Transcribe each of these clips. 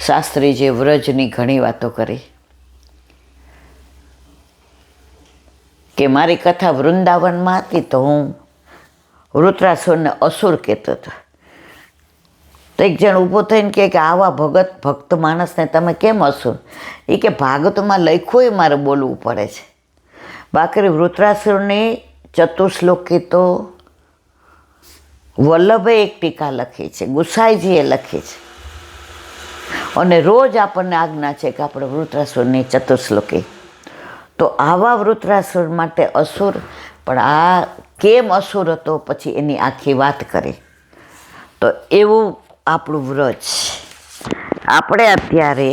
શાસ્ત્રીજીએ વ્રજની ઘણી વાતો કરી કે મારી કથા વૃંદાવનમાં હતી તો હું વૃત્રાસુરને અસુર કહેતો હતો. તો એક જણ ઊભો થઈને કહે કે આવા ભક્ત માણસને તમે કેમ અસુર? એ કે ભાગવતમાં લખ્યું એ મારે બોલવું પડે છે. બાકી વૃત્રાસુરની ચતુશ્લોકી તો વલ્લભે એક ટીકા લખી છે, ગુસાઈજીએ લખી છે, અને રોજ આપણને આજ્ઞા છે કે આપણે વૃત્રાસુરની ચતુશ્લોકી. તો આવા વૃત્રાસુર માટે અસુર, પણ આ કેમ અસુર હતો પછી એની આખી વાત કરી. તો એવું આપણું વ્રજ. આપણે અત્યારે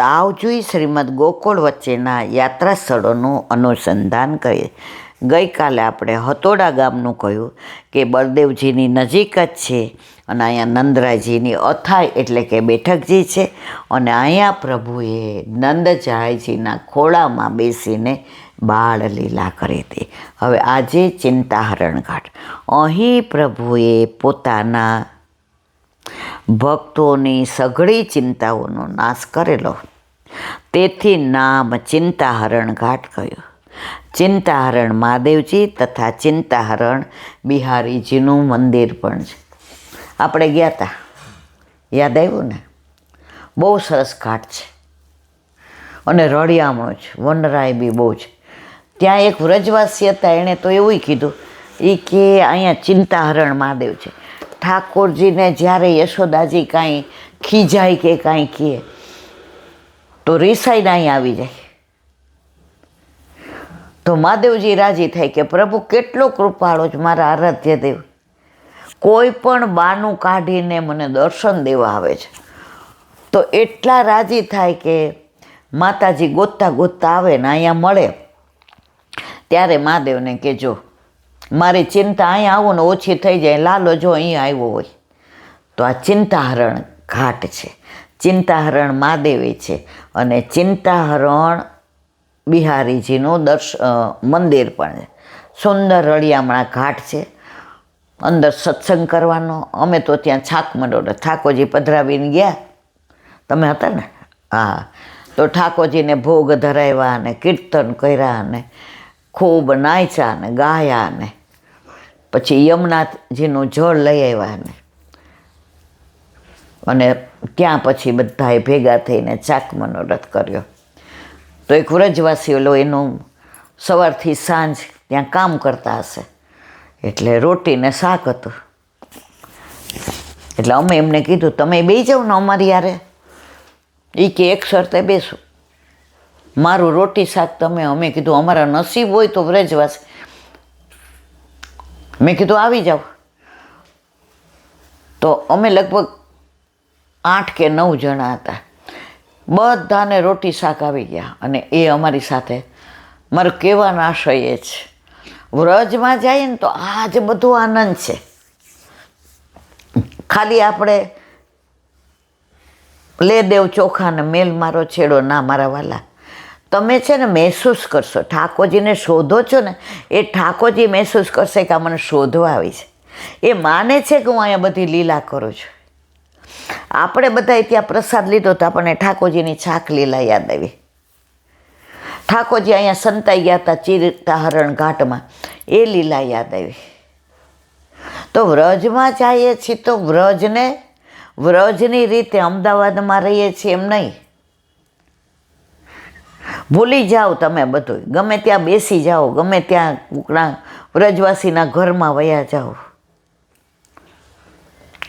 દાવજોઈ શ્રીમદ ગોકુળ વચ્ચેના યાત્રા સ્થળોનું અનુસંધાન કરીએ. ગઈકાલે આપણે હતોડા ગામનું કહ્યું કે બળદેવજીની નજીક જ છે, અને અહીંયા નંદરાયજીની અથાય એટલે કે બેઠકજી છે, અને અહીંયા પ્રભુએ નંદજાયજીના ખોળામાં બેસીને બાળ લીલા કરી હતી. હવે આજે ચિંતાહરણ ઘાટ. અહીં પ્રભુએ પોતાના ભક્તોની સઘળી ચિંતાઓનો નાશ કરેલો, તેથી નામ ચિંતાહરણ ઘાટ કહ્યું. ચિંતાહરણ મહાદેવજી તથા ચિંતાહરણ બિહારીજીનું મંદિર પણ છે. આપણે ગયા હતા, યાદ આવ્યું ને? બહુ સરસ ઘાટ છે અને રળિયામણો છે, વનરાય બી બહુ છે. ત્યાં એક વ્રજવાસી હતા, એણે તો એવું કીધું, એ કે અહીંયા ચિંતાહરણ મહાદેવ છે. ઠાકોરજીને જ્યારે યશોદાજી કાંઈ ખીજાય કે કાંઈ કહે તો રીસાઈને અહીં આવી જાય. તો મહાદેવજી રાજી થાય કે પ્રભુ કેટલો કૃપાળો છે, મારા આરાધ્ય દેવ, કોઈ પણ બાનું કાઢીને મને દર્શન દેવા આવે છે. તો એટલા રાજી થાય કે માતાજી ગોતતા ગોતતા આવે ને અહીંયા મળે, ત્યારે મહાદેવને કે જો મારી ચિંતા અહીંયા આવું ને ઓછી થઈ જાય, લાલો જો અહીંયા આવ્યો હોય. તો આ ચિંતાહરણ ઘાટ છે, ચિંતાહરણ મહાદેવી છે, અને ચિંતાહરણ બિહારીજીનું મંદિર પણ છે. સુંદર રળિયામણા ઘાટ છે. અંદર સત્સંગ કરવાનો. અમે તો ત્યાં છાક મંડોળ ઠાકોરજી પધરાવીને ગયા, તમે હતા ને? હા. તો ઠાકોરજીને ભોગ ધરાવ્યા ને કીર્તન કર્યા ને ખૂબ નાચ્યા ને ગાયા ને પછી યમુનાજીનું જળ લઈ આવ્યા ને, અને ત્યાં પછી બધાએ ભેગા થઈને ચાક મનોરથ કર્યો. તો એક વ્રજવાસી ઓલો એનું સવારથી સાંજ ત્યાં કામ કરતા હશે, એટલે રોટી ને શાક હતું. એટલે અમે એમને કીધું તમે બેસી જાઓ ને અમારી યારે. એ કે એક શરતે બેસું, મારું રોટી શાક તમે. અમે કીધું અમારા નસીબ હોય તો વ્રજવાસી. મેં કીધું આવી જાઓ. તો અમે લગભગ 8 કે 9 જણા હતા. બધાને રોટી શાક આવી ગયા, અને એ અમારી સાથે. મારો કહેવાનો આશય એ છે, વ્રજમાં જઈએ ને તો આ જ બધો આનંદ છે. ખાલી આપણે લે દેવ ચોખા ને મેલ મારો છેડો ના, મારા વાલા. તમે છે ને મહેસૂસ કરશો, ઠાકોરજીને શોધો છો ને, એ ઠાકોરજી મહેસૂસ કરશે કે આ મને શોધવા આવી છે. એ માને છે કે હું અહીંયા બધી લીલા કરું છું. આપણે બધાએ ત્યાં પ્રસાદ લીધો તો આપણને ઠાકોરજીની છાક લીલા યાદ આવી. ઠાકોરજી અહીંયા સંતાઈ ગયા હતા ચિંતાહરણ ઘાટમાં, એ લીલા યાદ આવી. તો વ્રજમાં જઈએ છીએ તો વ્રજની રીતે અમદાવાદમાં રહીએ છીએ એમ નહીં. ભૂલી જાઓ તમે બધું, ગમે ત્યાં બેસી જાઓ, ગમે ત્યાં કુકડા વ્રજવાસીના ઘરમાં વયા જાઓ.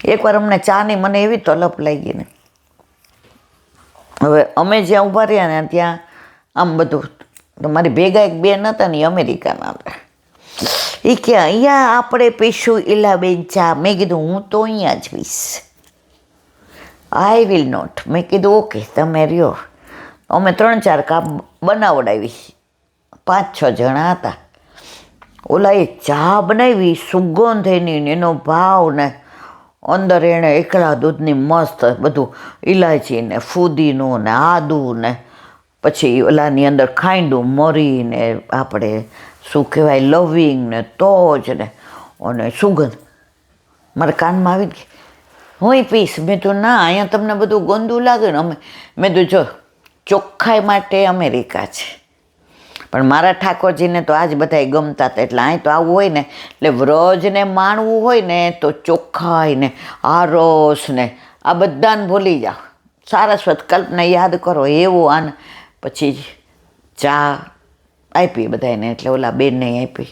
એકવાર અમને ચાની મને એવી તલપ લાગી ને, હવે અમે જ્યાં ઊભા રહ્યા ને ત્યાં આમ બધું, તો મારી ભેગા એક બેન હતા ને, એ અમેરિકાના હતા. એ કે અહીંયા આપણે પીશું ઇલાબેન ચા. મેં કીધું હું તો અહીંયા જ પીશ, આઈ વિલ નોટ. મેં કીધું ઓકે તમે રહ્યો. અમે 3-4 કાપ બનાવડાવી, 5-6 જણા હતા. ઓલા એ ચા બનાવી, સુગંધ એની, એનો ભાવ ને અંદર એણે એકલા દૂધની મસ્ત બધું ઇલાયચી ને ફુદીનો ને આદુ ને પછી ઓલાની અંદર ખાંડું મરી ને આપણે શું કહેવાય લવિંગ ને તોજ ને અને સુગંધ મારા કાનમાં આવી ગઈ. હુંય પીશ. મેં તો ના, અહીંયા તમને બધું ગંદુ લાગે ને. મેં તો જો ચોખ્ખાઈ માટે અમેરિકા છે, પણ મારા ઠાકોરજીને તો આજ બધાય ગમતા હતા. એટલે અહીં તો આવું હોય ને, એટલે વ્રજને માણવું હોય ને તો ચોખ્ખાઈ ને આરસ ને આ બધાને ભૂલી જાઓ. સારસ્વત કલ્પના યાદ કરો એવો. આને પછી ચા આપી બધાને, એટલે ઓલા બેનને આપી,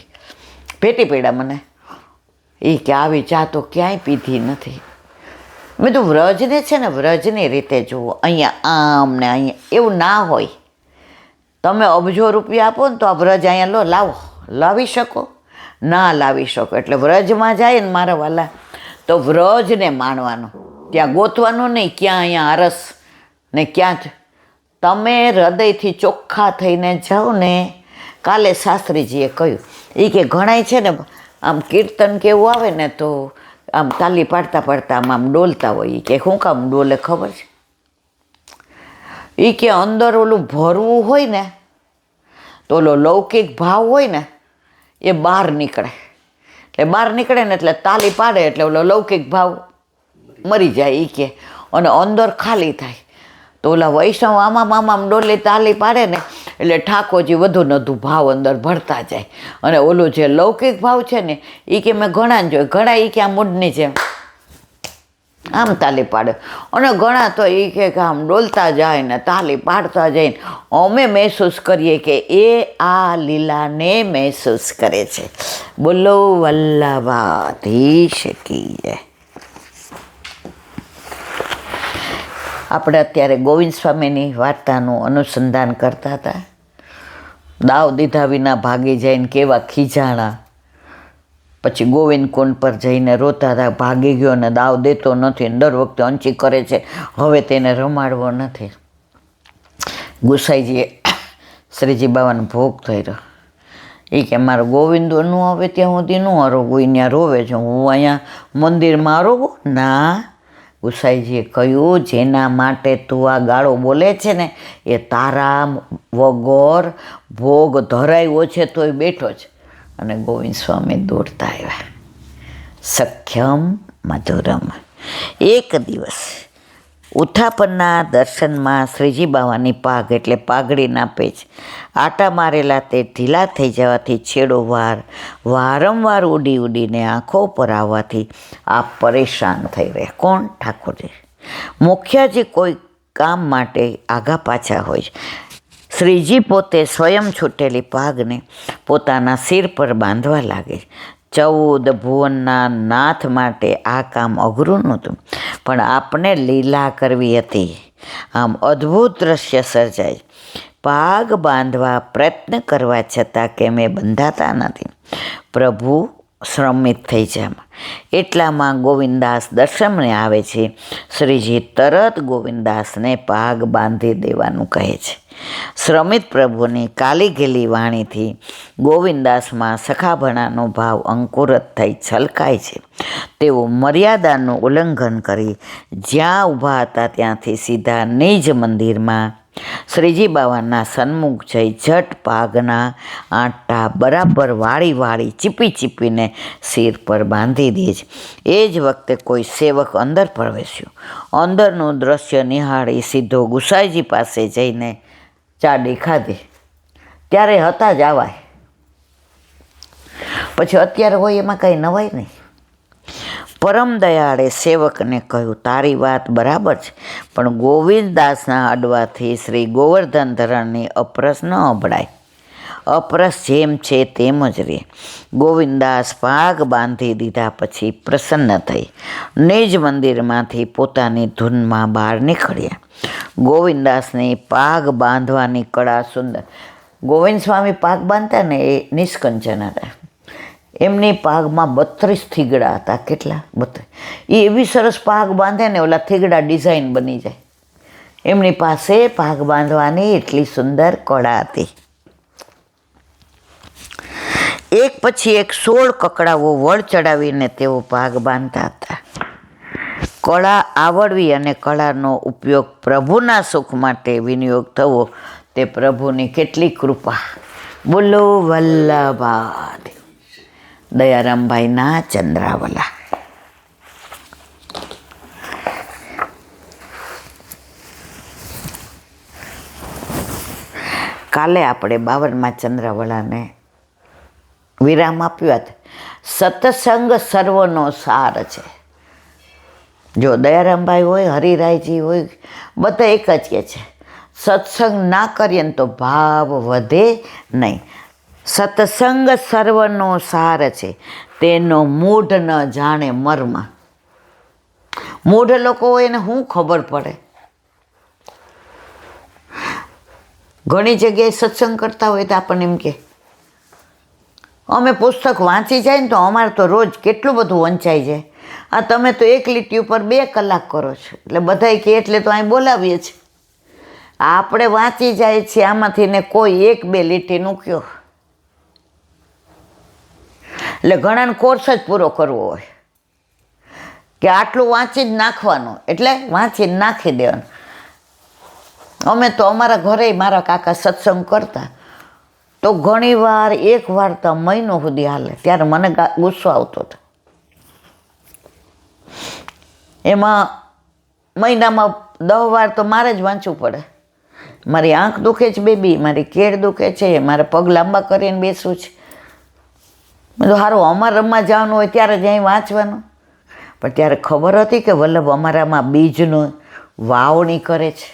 ભેટી પડ્યા મને. એ કે આવી ચા તો ક્યાંય પીધી નથી. મેં તો વ્રજને છે ને વ્રજની રીતે જુઓ. અહીંયા આમ ને અહીંયા એવું ના હોય. તમે અબજો રૂપિયા આપો ને તો આ વ્રજ અહીંયા લાવો, લાવી શકો? ના લાવી શકો. એટલે વ્રજમાં જાય ને મારા વાલા તો વ્રજને માણવાનું, ત્યાં ગોતવાનું નહીં ક્યાં અહીંયા આરસ ને ક્યાં જ. તમે હૃદયથી ચોખ્ખા થઈને જાઓ ને. કાલે શાસ્ત્રીજીએ કહ્યું, એ કે ઘણાય છે ને આમ કીર્તન કેવું આવે ને તો આમ તાલી પાડતા પાડતા આમ ડોલતા હોય. એ કે શું કામ ડોલે ખબર છે? એ કે અંદર ઓલું ભરવું હોય ને તો ઓલો લૌકિક ભાવ હોય ને એ બહાર નીકળે. એટલે બહાર નીકળે ને એટલે તાલી પાડે એટલે ઓલો લૌકિક ભાવ મરી જાય. એ કે અને અંદર ખાલી થાય. તો ઓલા વૈષ્ણવ આમાં ડોલે તાલી પાડે ને એટલે ઠાકોરજી વધુ નધુ ભાવ અંદર ભરતા જાય. અને ઓલો જે લૌકિક ભાવ છે ને એ કે મેં ઘણા જોયું, ઘણા એ કે આ મૂડની જેમ આમ તાલી પાડે, અને ઘણા તો એ કે આમ ડોલતા જાય ને તાલી પાડતા જાય ને અમે મહેસૂસ કરીએ કે એ આ લીલાને મહેસૂસ કરે છે. બોલો વલ્લભાધીશ કી જય. આપણે અત્યારે ગોવિંદ સ્વામીની વાર્તાનું અનુસંધાન કરતા હતા. દાવ દીધા વિના ભાગી જઈને કેવા ખીજાણા. પછી ગોવિંદ કુંડ પર જઈને રોતા હતા, ભાગી ગયો ને દાવ દેતો નથી, દર વખતે અંચી કરે છે, હવે તેને રમાડવો નથી. ગુસાઈજીએ શ્રીજી બાબાને ભોગ થઈ રહ્યો. એ કે મારો ગોવિંદો ન આવે ત્યાં સુધી ન આરોગું, ત્યાં રોવે છે, હું અહીંયા મંદિરમાં આરોગું ના. ગુસાઈજીએ કહ્યું, જેના માટે તું આ ગાળો બોલે છે ને એ તારા વગર ભોગ ધરાવ્યો છે તોય બેઠો છે. અને ગોવિંદ સ્વામી દોડતા આવ્યા. સખ્યમ મધુરમ. એક દિવસ ઉથાપનના દર્શનમાં શ્રીજી બાવાની પાઘ એટલે પાઘડીના પેચ આટા મારેલા તે ઢીલા થઈ જવાથી છેડો વારંવાર ઉડી ઉડીને આંખો પર આવવાથી આ પરેશાન થઈ રહ્યા. કોણ? ઠાકોરજી. મુખ્યજી કોઈ કામ માટે આગા પાછા હોય છે. શ્રીજી પોતે સ્વયં છૂટેલી પાઘને પોતાના સિર પર બાંધવા લાગે. 14 ભુવનના નાથ માટે આ કામ અઘરું નહોતું, પણ આપણે લીલા કરવી હતી. આમ અદ્ભુત દ્રશ્ય સર્જાય. પાગ બાંધવા પ્રયત્ન કરવા છતાં કે મેં બંધાતા નથી. પ્રભુ શ્રમિત થઈ જાય. એટલામાં ગોવિંદાસ દર્શનને આવે છે. શ્રીજી તરત ગોવિંદાસને પાગ બાંધી દેવાનું કહે છે. શ્રમિત પ્રભુની કાલી ગેલી વાણીથી ગોવિંદાસમાં સખાભણાનો ભાવ અંકુરિત થઈ છલકાય છે. તેઓ મર્યાદાનું ઉલ્લંઘન કરી જ્યાં ઊભા હતા ત્યાંથી સીધા નિજ મંદિરમાં શ્રીજી બાવાના સન્મુખ જઈ ઝટ પાગના આંટા બરાબર વાળી ચીપી ચીપીને સિર પર બાંધી દે છે. એ જ વખતે કોઈ સેવક અંદર પ્રવેશ્યો. અંદરનું દ્રશ્ય નિહાળી સીધો ગુસાઈજી પાસે જઈને ચાડી ખાધી. ત્યારે હતા જ આવાય, પછી અત્યારે હોય એમાં કંઈ નવાય નહીં. પરમ દયાળે સેવકને કહ્યું, તારી વાત બરાબર છે, પણ ગોવિંદદાસના અડવાથી શ્રી ગોવર્ધન ધરણની અપરસ ન અભડાય. અપરસ જેમ છે તેમ જ રહે. ગોવિંદાસ પાગ બાંધી દીધા પછી પ્રસન્ન થઈ નિજ મંદિરમાંથી પોતાની ધૂનમાં બહાર નીકળ્યા. ગોવિંદાસની પાગ બાંધવાની કળા સુંદર. ગોવિંદ સ્વામી પાગ બાંધતા ને એ નિષ્કંચન હતા. એમની પાગમાં 32 થીગડા હતા. કેટલા? 32. એ એવી સરસ પાગ બાંધે ને ઓલા થીગડા ડિઝાઇન બની જાય. એમની પાસે પાગ બાંધવાની એટલી સુંદર કળા હતી. એક પછી એક 16 કકડાઓ વળ ચડાવીને તેઓ પાગ બાંધતા હતા. કળા આવડવી અને કળાનો ઉપયોગ પ્રભુના સુખ માટે વિનિયોગ થવો તે પ્રભુની કેટલી કૃપા. બોલો વલ્લભાધી દયારામભાઈના ચંદ્રાવલા. કાલે આપણે 52મા ચંદ્રવળાને વિરામ આપ્યો હતો. સત્સંગ સર્વનો સાર છે. જો દયારામભાઈ હોય, હરિરાયજી હોય, બધા એક જ કહે છે સત્સંગ ના કરીએ ને તો ભાવ વધે નહીં. સત્સંગ સર્વનો સાર છે, તેનો મૂઢ ન જાણે મર્મ. મૂઢ લોકો હોય એને શું ખબર પડે? ઘણી જગ્યાએ સત્સંગ કરતા હોય તો આપણને એમ કે અમે પુસ્તક વાંચી જાય ને તો અમારે તો રોજ કેટલું બધું વંચાઈ જાય. આ તમે તો એક લીટી ઉપર 2 કલાક કરો છો. એટલે બધાય કે એટલે તો અહીં બોલાવીએ છીએ. આપણે વાંચી જાય છીએ આમાંથી ને કોઈ 1-2 લીટીનું કયો. એટલે ઘણાને કોર્સ જ પૂરો કરવો હોય કે આટલું વાંચી જ નાખવાનું, એટલે વાંચીને નાખી દેવાનું. અમે તો અમારા ઘરે મારા કાકા સત્સંગ કરતા તો ઘણીવાર 1 વાર્તા મહિનો સુધી હાલે, ત્યારે મને ગુસ્સો આવતો હતો. એમાં મહિનામાં 10 વાર તો મારે જ વાંચવું પડે. મારી આંખ દુખે છે બેબી, મારી કેળ દુખે છે, મારે પગ લાંબા કરીને બેસવું છે. મેં તો સારું અમારે રમવા જવાનું હોય ત્યારે જ અહીં વાંચવાનું. પણ ત્યારે ખબર હતી કે વલ્લભ અમારામાં બીજનું વાવણી કરે છે,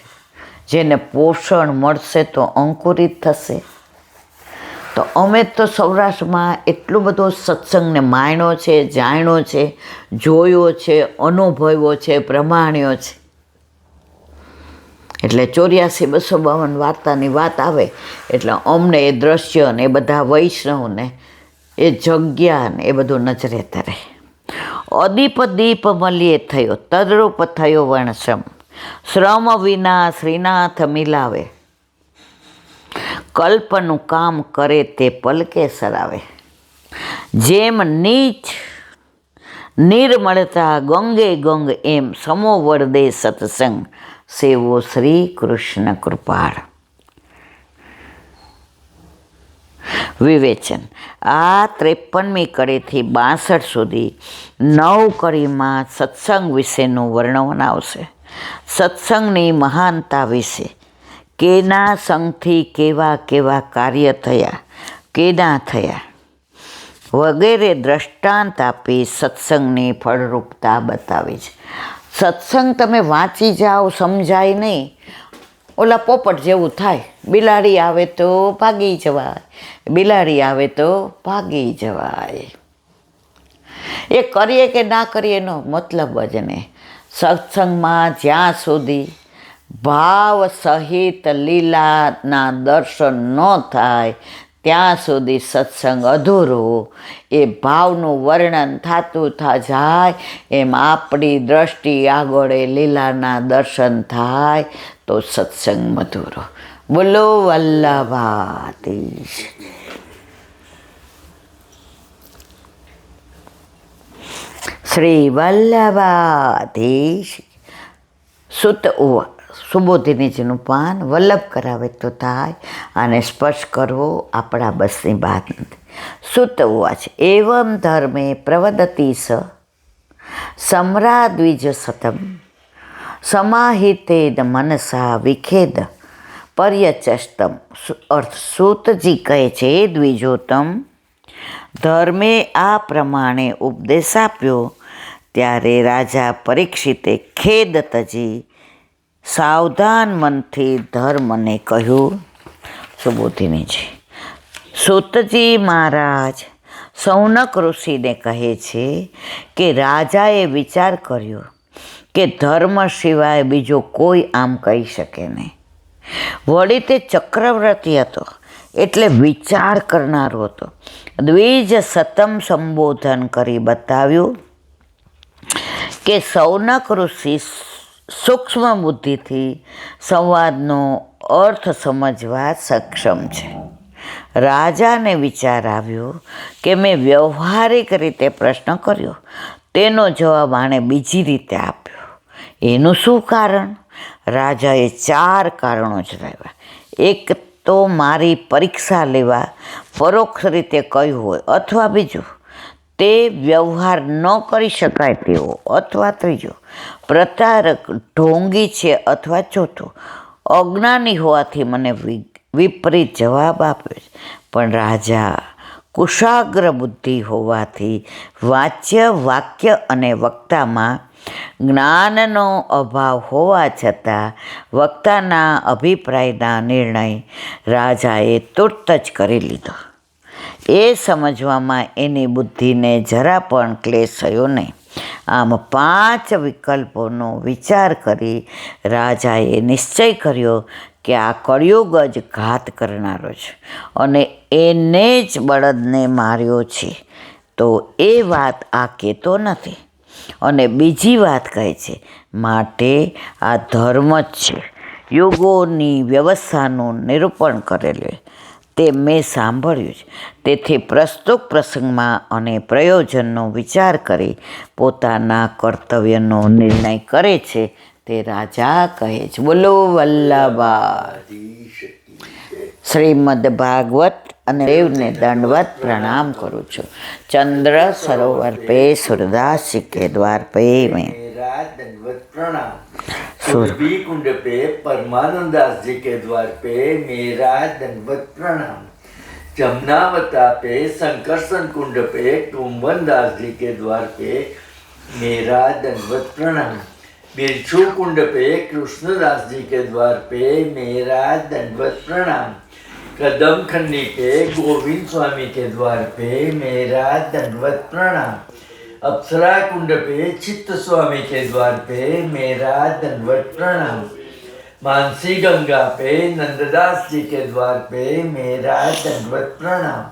જેને પોષણ મળશે તો અંકુરિત થશે. તો અમે તો સૌરાષ્ટ્રમાં એટલું બધો સત્સંગને માણ્યો છે, જાણ્યો છે, જોયો છે, અનુભવ્યો છે, પ્રમાણ્યો છે. એટલે 84-252 વાર્તાની વાત આવે એટલે અમને એ દ્રશ્ય ને એ બધા વૈષ્ણવને એ જગ્યા ને એ બધું નજરે તરે. અદીપ દીપ મલ્યે થયો, તદરૂપ થયો વર્ણશ્રમ. શ્રમ વિના શ્રીનાથ મિલાવે, કલ્પનું કામ કરે તે પલકે સરાવે. જેમ નીચ નિર્મળતા ગંગે ગંગ, એમ સમો વરદે સત્સંગ, સેવો શ્રી કૃષ્ણ કૃપાળ. વિવેચન. આ 53મી કડીથી 62 સુધી 9 કડીમાં સત્સંગ વિશેનું વર્ણન આવશે. સત્સંગની મહાનતા વિશે, કેના સંગથી કેવા કેવા કાર્ય થયા, કેના થયા વગેરે દ્રષ્ટાંત આપી સત્સંગની ફળરૂપતા બતાવી છે. સત્સંગ તમે વાંચી જાઓ સમજાય નહીં, ઓલા પોપટ જેવું થાય. બિલાડી આવે તો ભાગી જવાય, બિલાડી આવે તો ભાગી જવાય. એ કરીએ કે ના કરીએ એનો મતલબ જ નહીં. સત્સંગમાં જ્યાં સુધી ભાવ સહિત લીલાના દર્શન ન થાય ત્યાં સુધી સત્સંગ અધૂરો. એ ભાવનું વર્ણન થતું જાય એમ આપણી દ્રષ્ટિ આગળ એ લીલાના દર્શન થાય તો સત્સંગ મધુરો. બોલો વલ્લભાધીશ. શ્રી વલ્લભાધીશ. સુત ઉવા. સુબોધિનીજીનું પાન વલ્લભ કરાવે તો થાય, અને સ્પર્શ કરવો આપણા બસની વાત નથી. સુત ઉવાચ. એવમ ધર્મે પ્રવદતી સ સમ્રાદ્વિજ સતમ, સમાહિતેદ મનસા વિખેદ પર્યચસ્તમ. અર્થ સૂતજી કહે છે, દ્વિજોતમ, ધર્મે આ પ્રમાણે ઉપદેશ આપ્યો ત્યારે રાજા પરીક્ષિતે ખેદ તજી સાવધાન મનથી ધર્મને કહ્યું. સુબોધિનીજી. સૂતજી મહારાજ સૌનક ઋષિને કહે છે કે રાજાએ વિચાર કર્યો કે ધર્મ સિવાય બીજો કોઈ આમ કહી શકે નહીં. વળી તે ચક્રવર્તી હતો એટલે વિચાર કરનારો હતો. દ્વિજ સતમ સંબોધન કરી બતાવ્યું કે સૌનક ઋષિ સૂક્ષ્મ બુદ્ધિથી સંવાદનો અર્થ સમજવા સક્ષમ છે. રાજાને વિચાર આવ્યો કે મેં વ્યવહારિક રીતે પ્રશ્ન કર્યો, તેનો જવાબ આણે બીજી રીતે આપ્યો. એનું શું કારણ? રાજાએ 4 કારણો જણાવ્યા. એક તો મારી પરીક્ષા લેવા પરોક્ષ રીતે કહ્યું હોય, અથવા બીજું તે વ્યવહાર ન કરી શકાય તેવો, અથવા ત્રીજો પ્રતારક ઢોંગી છે, અથવા ચોથો અજ્ઞાની હોવાથી મને વિપરીત જવાબ આપ્યો છે. પણ રાજા કુશાગ્ર બુદ્ધિ હોવાથી વાક્ય અને વક્તામાં જ્ઞાનનો અભાવ હોવા છતાં વક્તાના અભિપ્રાયના નિર્ણય રાજાએ તુરત જ કરી લીધો. એ સમજવામાં એની બુદ્ધિને જરા પણ ક્લેશ થયો નહીં. આમ 5 વિકલ્પોનો વિચાર કરી રાજાએ નિશ્ચય કર્યો કે આ કળિયુગ જ ઘાત કરનારો છે અને એને જ બળદને માર્યો છે. તો એ વાત આ કહેતો નથી અને બીજી વાત કહે છે, માટે આ ધર્મ જ છે. યુગોની વ્યવસ્થાનું નિરૂપણ કરેલું તે મેં સાંભળ્યું છે. તેથી પ્રસ્તુત પ્રસંગમાં અને પ્રયોજનનો વિચાર કરી પોતાના કર્તવ્યનો નિર્ણય કરે છે તે રાજા કહે છે. બોલો વલ્લભા. શ્રીમદ ભાગવત અને દેવને दंडवत प्रणाम करूँ छू. चंद्र सरोवर पे सूरदास जी के द्वार पे में दंडवत प्रणाम. सूरबी कुंड पे परमानंद दास जी के द्वार पे मेरा दंडवत प्रणाम. जमुनावता पे संकर्षण कुंड पे टुम्बन दास जी के द्वार पे मेरा दंडवत प्रणाम. बिरछू कुंड पे कृष्णदास जी के द्वार पे मेरा दंडवत प्रणाम. कदम खन्नी पे गोविंद स्वामी के द्वार पे मेरा दंडवत प्रणाम. अप्सरा कुंड पे चित्त स्वामी के द्वार पे मेरा दंडवत प्रणाम. मानसी गंगा पे नंददास जी के द्वार पे मेरा दंडवत प्रणाम.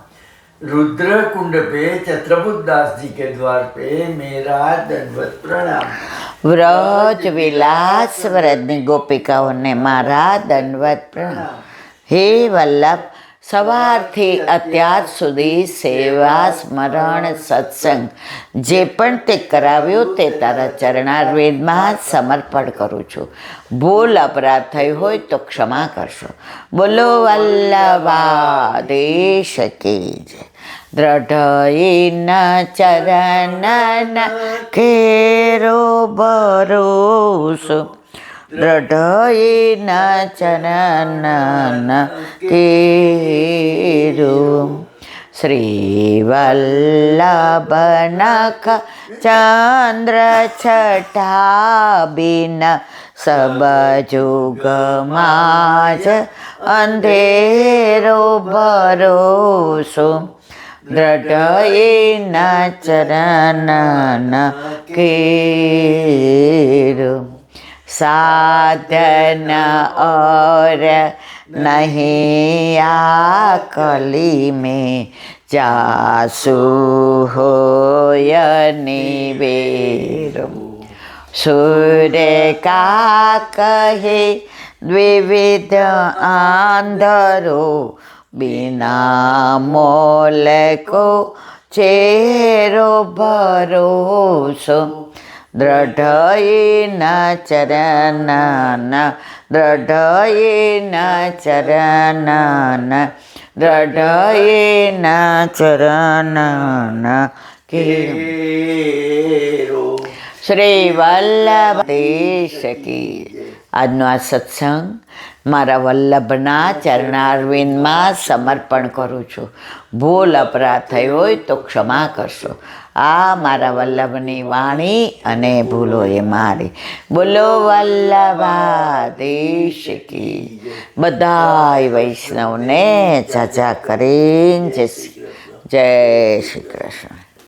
रुद्र कुंड पे छत्रबुद्ध दास जी के द्वार पे मेरा दंडवत प्रणाम. વ્રજ વિલાસ વ્રજની ગોપિકાઓને મારા દંડવત પ્રણામ. હે વલ્લભ, સવારથી અત્યાર સુધી સેવા સ્મરણ સત્સંગ જે પણ તે કરાવ્યું તે તારા ચરણારવિંદમાં સમર્પણ કરું છું. ભૂલ અપરાધ થઈ હોય તો ક્ષમા કરશો. બોલો વલ્લભાધીશ કી જય. દ્રઢઈન ચરણન ખેરો ભરોસો. દ્રઢઈન ચરણન કેરો. શ્રી વલ્લભનખ ચંદ્ર છઠાબિન સબ જુગમાં જ અંધેરો ભરોસો. દ્રઢઈન ચરણન કેરો. साधन और नहीं आकली में जासु हो निवेरो. सूर्य का कहे द्विविध आंधरो बिना मोल को चेरो भरोसो. દ્રઢઈન ચરણન દ્રઢઈન ચરણન દ્રઢઈન ચરણન કેરો. શ્રી વલ્લભદેશ કી. આજનો આ સત્સંગ મારા વલ્લભના ચરણારવિંદમાં સમર્પણ કરું છું. ભૂલ અપરાધ થઈ હોય તો ક્ષમા કરશો. આ મારા વલ્લભની વાણી અને ભૂલો એ મારી. બોલો વલ્લભાધીશ કી. બધાય વૈષ્ણવને જાજા કરીને જય શ્રી કૃષ્ણ.